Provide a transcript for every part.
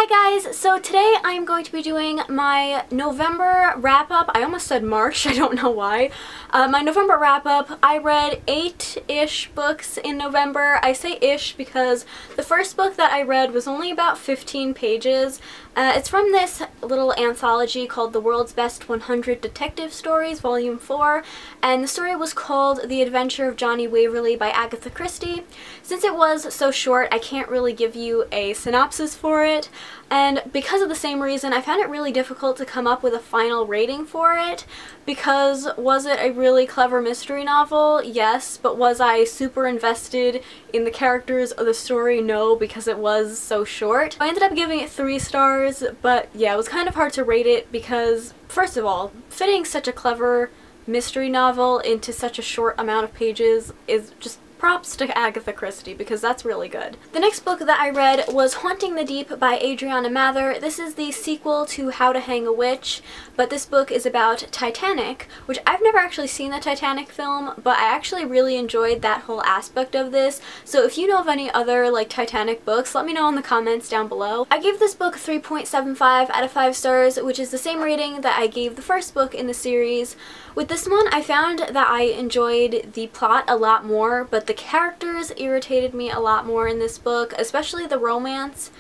Hi guys, so today I'm going to be doing my November wrap-up. I almost said March, I don't know why. My November wrap-up. I read 8-ish books in November. I say ish because the first book that I read was only about 15 pages. It's from this little anthology called The World's Best 100 Detective Stories, Volume 4, and the story was called The Adventure of Johnny Waverly by Agatha Christie. Since it was so short, I can't really give you a synopsis for it. And because of the same reason, I found it really difficult to come up with a final rating for it, because was it a really clever mystery novel? Yes, but was I super invested in the characters or the story? No, because it was so short. I ended up giving it 3 stars, but yeah, it was kind of hard to rate it because, first of all, fitting such a clever mystery novel into such a short amount of pages is just props to Agatha Christie, because that's really good. The next book that I read was Haunting the Deep by Adriana Mather. This is the sequel to How to Hang a Witch, but this book is about Titanic, which I've never actually seen the Titanic film, but I actually really enjoyed that whole aspect of this. So if you know of any other like Titanic books, let me know in the comments down below. I gave this book 3.75 out of 5 stars, which is the same rating that I gave the first book in the series. With this one, I found that I enjoyed the plot a lot more, but the characters irritated me a lot more in this book, especially the romance.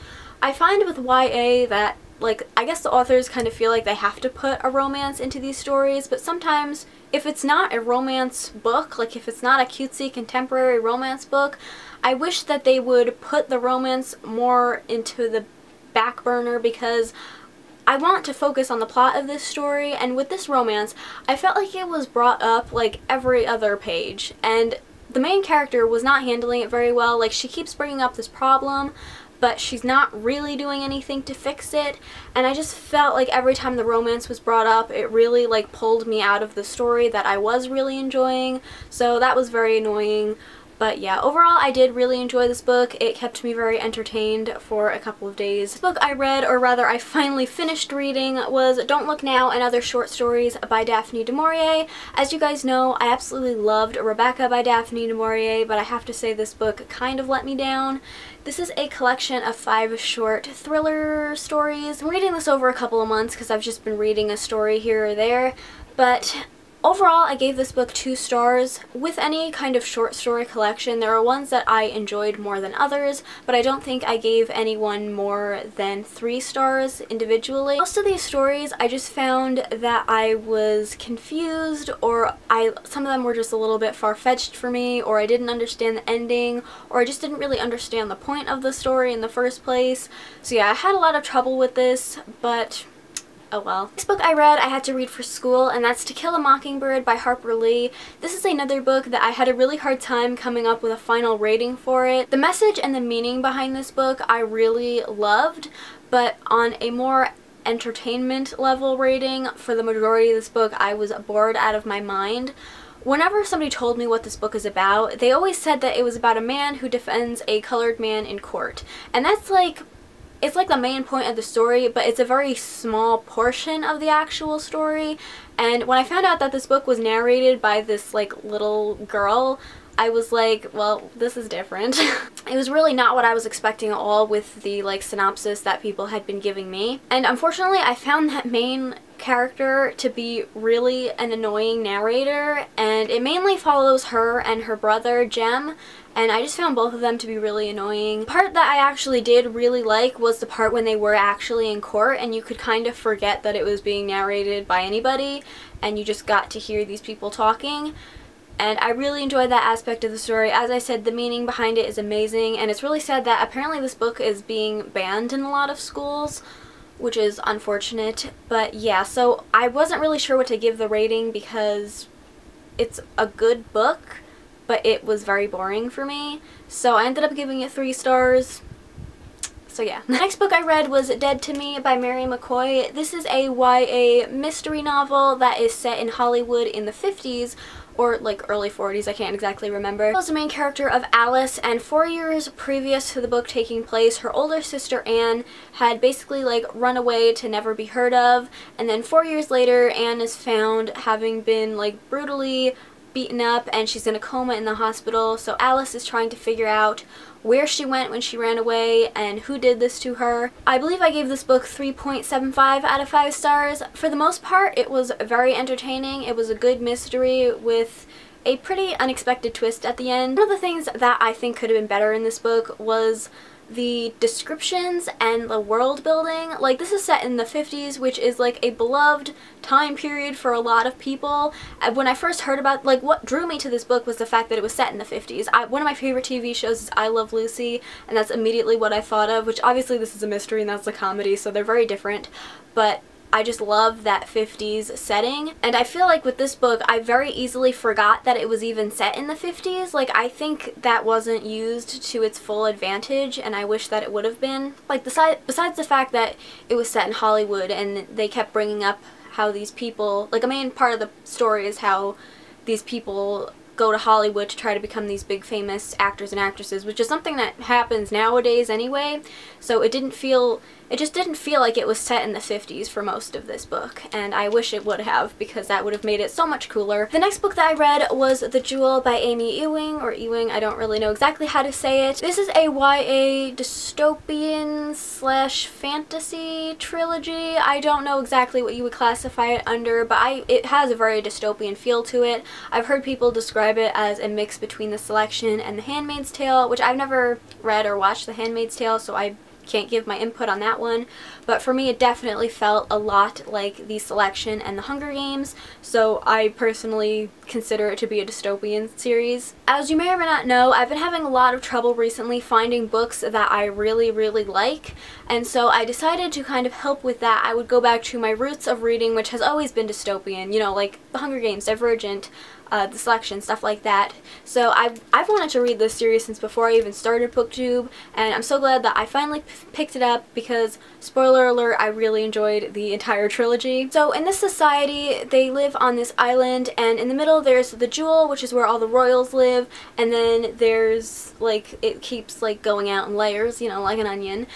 I find with YA that, like, I guess the authors kind of feel like they have to put a romance into these stories, but sometimes if it's not a romance book, like if it's not a cutesy contemporary romance book, I wish that they would put the romance more into the back burner, because I want to focus on the plot of this story, and with this romance, I felt like it was brought up like every other page, and the main character was not handling it very well. Like, she keeps bringing up this problem, but she's not really doing anything to fix it, and I just felt like every time the romance was brought up, it really like pulled me out of the story that I was really enjoying, so that was very annoying. But yeah, overall I did really enjoy this book. It kept me very entertained for a couple of days. The book I read, or rather I finally finished reading, was Don't Look Now and Other Short Stories by Daphne du Maurier. As you guys know, I absolutely loved Rebecca by Daphne du Maurier, but I have to say this book kind of let me down. This is a collection of 5 short thriller stories. I'm reading this over a couple of months because I've just been reading a story here or there, but overall, I gave this book 2 stars. With any kind of short story collection, there are ones that I enjoyed more than others, but I don't think I gave any one more than 3 stars individually. Most of these stories, I just found that I was confused, or some of them were just a little bit far-fetched for me, or I didn't understand the ending, or I just didn't really understand the point of the story in the first place. So yeah, I had a lot of trouble with this, but oh well. This book I read, I had to read for school, and that's To Kill a Mockingbird by Harper Lee. This is another book that I had a really hard time coming up with a final rating for it. The message and the meaning behind this book I really loved, but on a more entertainment level rating, for the majority of this book I was bored out of my mind. Whenever somebody told me what this book is about, they always said that it was about a man who defends a colored man in court. And that's like, it's like the main point of the story, but it's a very small portion of the actual story. And when I found out that this book was narrated by this like little girl, I was like, well, this is different. It was really not what I was expecting at all with the like synopsis that people had been giving me. And unfortunately, I found that main character to be really an annoying narrator, and it mainly follows her and her brother Jem, and I just found both of them to be really annoying. The part that I actually did really like was the part when they were actually in court, and you could kind of forget that it was being narrated by anybody, and you just got to hear these people talking. And I really enjoyed that aspect of the story. As I said, the meaning behind it is amazing, and it's really sad that apparently this book is being banned in a lot of schools, which is unfortunate. But yeah, so I wasn't really sure what to give the rating because it's a good book, but it was very boring for me. So I ended up giving it 3 stars. So yeah. The next book I read was Dead to Me by Mary McCoy. This is a YA mystery novel that is set in Hollywood in the 50s, or like early 40s, I can't exactly remember. She was the main character of Alice, and 4 years previous to the book taking place, her older sister Anne had basically like run away to never be heard of, and then 4 years later Anne is found having been like brutally beaten up and she's in a coma in the hospital, so Alice is trying to figure out where she went when she ran away and who did this to her. I believe I gave this book 3.75 out of 5 stars. For the most part, it was very entertaining. It was a good mystery with a pretty unexpected twist at the end. One of the things that I think could have been better in this book was the descriptions and the world building. Like, this is set in the 50s, which is like a beloved time period for a lot of people. When I first heard about, like, what drew me to this book was the fact that it was set in the 50s. One of my favorite TV shows is I Love Lucy, and that's immediately what I thought of, which obviously this is a mystery and that's a comedy, so they're very different, but I just love that 50s setting, and I feel like with this book I very easily forgot that it was even set in the 50s. Like, I think that wasn't used to its full advantage, and I wish that it would have been. Like, besides the fact that it was set in Hollywood and they kept bringing up how these people, like, a main part of the story is how these people go to Hollywood to try to become these big famous actors and actresses, which is something that happens nowadays anyway, so it just didn't feel like it was set in the 50s for most of this book, and I wish it would have, because that would have made it so much cooler. The next book that I read was The Jewel by Amy Ewing, or Ewing, I don't really know exactly how to say it. This is a YA dystopian / fantasy trilogy. I don't know exactly what you would classify it under, but it has a very dystopian feel to it. I've heard people describe it as a mix between The Selection and The Handmaid's Tale, which I've never read or watched The Handmaid's Tale, so I can't give my input on that one, but for me it definitely felt a lot like The Selection and The Hunger Games, so I personally consider it to be a dystopian series. As you may or may not know, I've been having a lot of trouble recently finding books that I really like, and so I decided to kind of help with that. I would go back to my roots of reading, which has always been dystopian, you know, like The Hunger Games, Divergent, The Selection, stuff like that. So I've wanted to read this series since before I even started BookTube, and I'm so glad that I finally picked it up because, spoiler alert, I really enjoyed the entire trilogy. So in this society, they live on this island, and in the middle there's the Jewel, which is where all the royals live, and then there's, like, it keeps, like, going out in layers, you know, like an onion.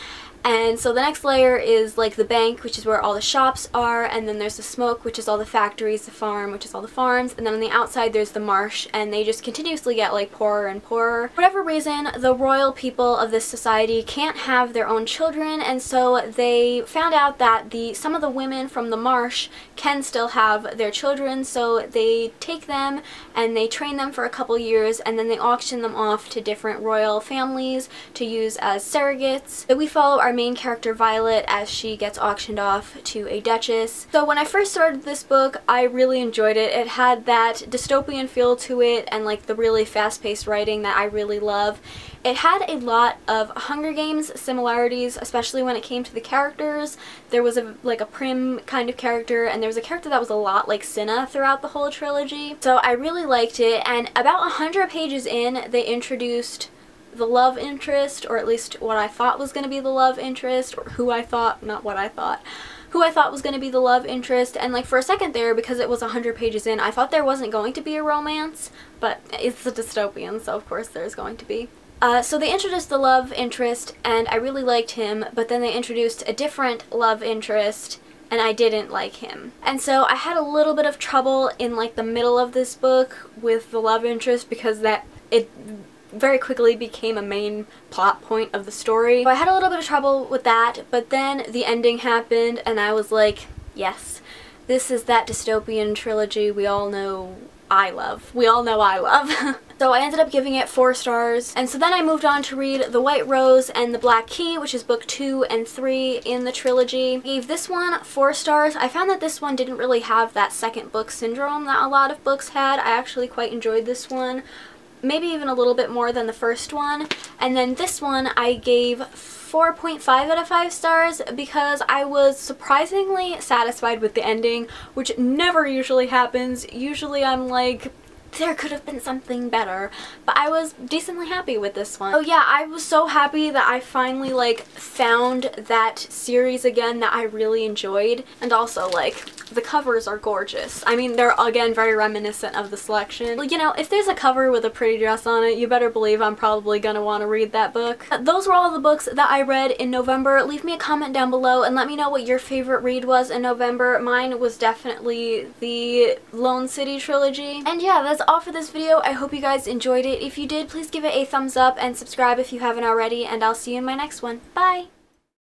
And so the next layer is like the bank, which is where all the shops are, and then there's the smoke, which is all the factories, the farm, which is all the farms, and then on the outside there's the marsh, and they just continuously get like poorer and poorer. For whatever reason, the royal people of this society can't have their own children, and so they found out that some of the women from the marsh can still have their children, so they take them and they train them for a couple years, and then they auction them off to different royal families to use as surrogates. So we follow our main character Violet as she gets auctioned off to a duchess. So when I first started this book, I really enjoyed it. It had that dystopian feel to it and like the really fast-paced writing that I really love. It had a lot of Hunger Games similarities, especially when it came to the characters. There was like a prim kind of character, and there was a character that was a lot like Cinna throughout the whole trilogy. So I really liked it, and about 100 pages in, they introduced the love interest, or at least what I thought was going to be the love interest, or who I thought, not what I thought, who I thought was going to be the love interest. And like for a second there, because it was 100 pages in, I thought there wasn't going to be a romance, but it's a dystopian, so of course there's going to be. So they introduced the love interest, and I really liked him, but then they introduced a different love interest, and I didn't like him. And so I had a little bit of trouble in like the middle of this book with the love interest, because it very quickly became a main plot point of the story. So I had a little bit of trouble with that, but then the ending happened and I was like, yes, this is that dystopian trilogy we all know I love. We all know I love. So I ended up giving it 4 stars, and so then I moved on to read The White Rose and The Black Key, which is book 2 and 3 in the trilogy. I gave this one 4 stars. I found that this one didn't really have that second book syndrome that a lot of books had. I actually quite enjoyed this one, maybe even a little bit more than the first one. And then this one I gave 4.5 out of 5 stars because I was surprisingly satisfied with the ending, which never usually happens. Usually I'm like, there could have been something better, but I was decently happy with this one. Oh yeah, I was so happy that I finally like found that series again that I really enjoyed, and also like the covers are gorgeous. I mean, they're again very reminiscent of The Selection. You know, if there's a cover with a pretty dress on it, you better believe I'm probably gonna want to read that book. Those were all the books that I read in November. Leave me a comment down below and let me know what your favorite read was in November. Mine was definitely the Lone City trilogy. And yeah, that's that's all for this video. I hope you guys enjoyed it. If you did, please give it a thumbs up and subscribe if you haven't already, and I'll see you in my next one. Bye!